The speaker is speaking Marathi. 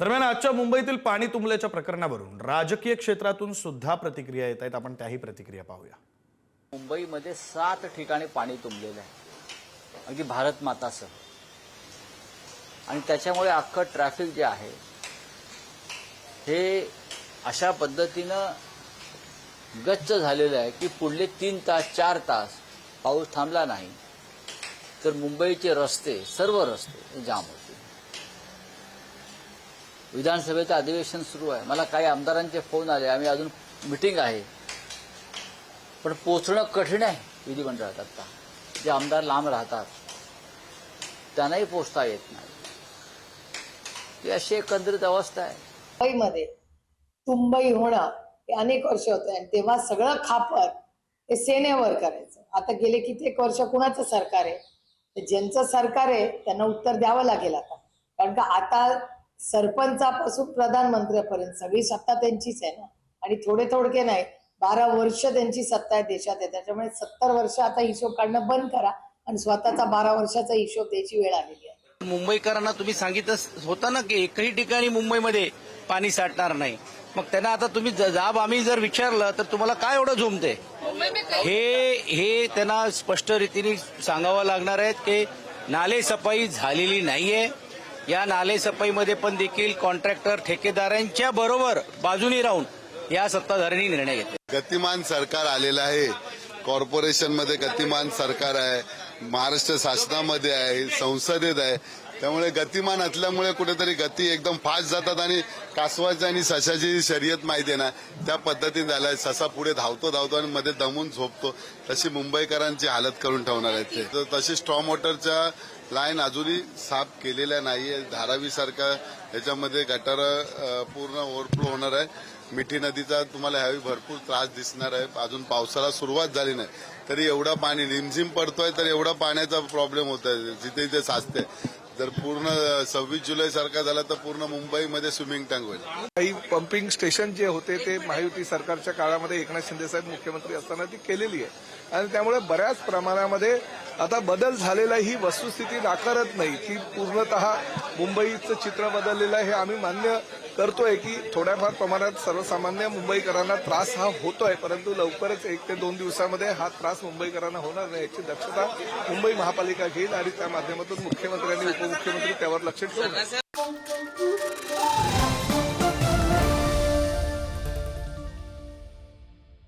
दरम्यान आजच्या मुंबईतील पाणी तुंबल्याच्या प्रकरणावरून राजकीय क्षेत्रातून सुद्धा प्रतिक्रिया येत आहेत। आपण त्याही प्रतिक्रिया पाहूया। मुंबईमध्ये 7 ठिकाणी पाणी तुंबलेलं आहे, अगदी भारत मातासह, आणि त्याच्यामुळे अख्खं ट्रॅफिक जे आहे हे अशा पद्धतीनं गच्च झालेलं आहे की पुढले 3 तास 4 तास पाऊस थांबला नाही तर मुंबईचे रस्ते, सर्व रस्ते जाम होतील। विधानसभेचं अधिवेशन सुरू आहे, मला काही आमदारांचे फोन आले, आम्ही अजून मीटिंग आहे, पण पोचणं कठीण आहे विधिमंडळात। आता जे आमदार लांब राहतात त्यांनाही पोचता येत नाही, ही अशी एकंदरीत अवस्था आहे। मुंबईमध्ये तुंबई होणं हे अनेक वर्ष होते आणि तेव्हा सगळं खापर हे सेनेवर करायचं। आता गेले कित्येक वर्ष कुणाचं सरकार आहे, ज्यांचं सरकार आहे त्यांना उत्तर द्यावं लागेल आता, कारण का आता सरपंचापासून प्रधानमंत्र्यापर्यंत सगळी सत्ता त्यांचीच आहे ना, आणि थोडके नाही, 12 वर्ष त्यांची सत्ता आहे देशात आहे। त्याच्यामुळे 70 वर्ष आता हिशोब काढणं बंद करा आणि स्वतःचा 12 वर्षाचा हिशोब द्यायची वेळ आलेली आहे। मुंबईकरांना तुम्ही सांगितलं होतं ना की एकही ठिकाणी मुंबईमध्ये पाणी साठणार नाही, मग त्यांना आता तुम्ही जाब आम्ही जर विचारलं तर तुम्हाला काय एवढं झोंबते? हे त्यांना स्पष्ट रीतीने सांगावं लागणार आहे की नाले सफाई झालेली नाहीये। या नाले सफाईमध्ये पण देखील कॉन्ट्रॅक्टर ठेकेदारांच्या बरोबर बाजूनी राहून या सत्ताधाऱ्यांनी निर्णय घेतले। गतिमान सरकार आलेलं आहे, कॉर्पोरेशनमध्ये गतिमान सरकार आहे, महाराष्ट्र शासनामध्ये आहे, संसदेत आहे, त्यामुळे गतिमान असल्यामुळे कुठेतरी गती एकदम फास्ट जातात आणि कासवाची आणि सशाची शर्यत माहिती आहे ना, त्या पद्धतीने झालाय। ससा पुढे धावतो आणि मध्ये दमून झोपतो, तशी मुंबईकरांची हालत करून ठेवणार आहेत ते। तशी स्ट्रॉम वॉटरच्या लाईन अजूनही साफ केलेल्या नाहीये, धारावीसारखा याच्यामध्ये गटार पूर्ण ओव्हरफ्लो होणार आहे। मिठी नदीचा तुम्हाला ह्यावेळी भरपूर त्रास दिसणार आहे। अजून पावसाला सुरुवात झाली नाही तरी एवढा पाणी रिमझिम पडतोय, तर एवढा पाण्याचा प्रॉब्लेम होत आहे जिथे जिथे साचते। जर पूर्ण 26 जुलै सारखा झाला तर पूर्ण मुंबईमध्ये स्विमिंग टँक होईल। काही पंपिंग स्टेशन जे होते ते महायुती सरकारच्या काळामध्ये एकनाथ शिंदे साहेब मुख्यमंत्री असताना ती केलेली आहे, आणि त्यामुळे बऱ्याच प्रमाणामध्ये आता बदल झालेला ही वस्तुस्थिती नाकारत नाही की पूर्णतः मुंबईचं चित्र बदललेलं आहे। हे आम्ही मान्य करतोय की थोड्याफार प्रमाणात सर्वसामान्य मुंबईकरांना त्रास हा होतोय, परंतु लवकरच 1 ते 2 दिवसामध्ये हा त्रास मुंबईकरांना होणार नाही याची दक्षता मुंबई महापालिका घेईल, आणि त्या माध्यमातून मुख्यमंत्री आणि उपमुख्यमंत्री त्यावर लक्ष ठेवून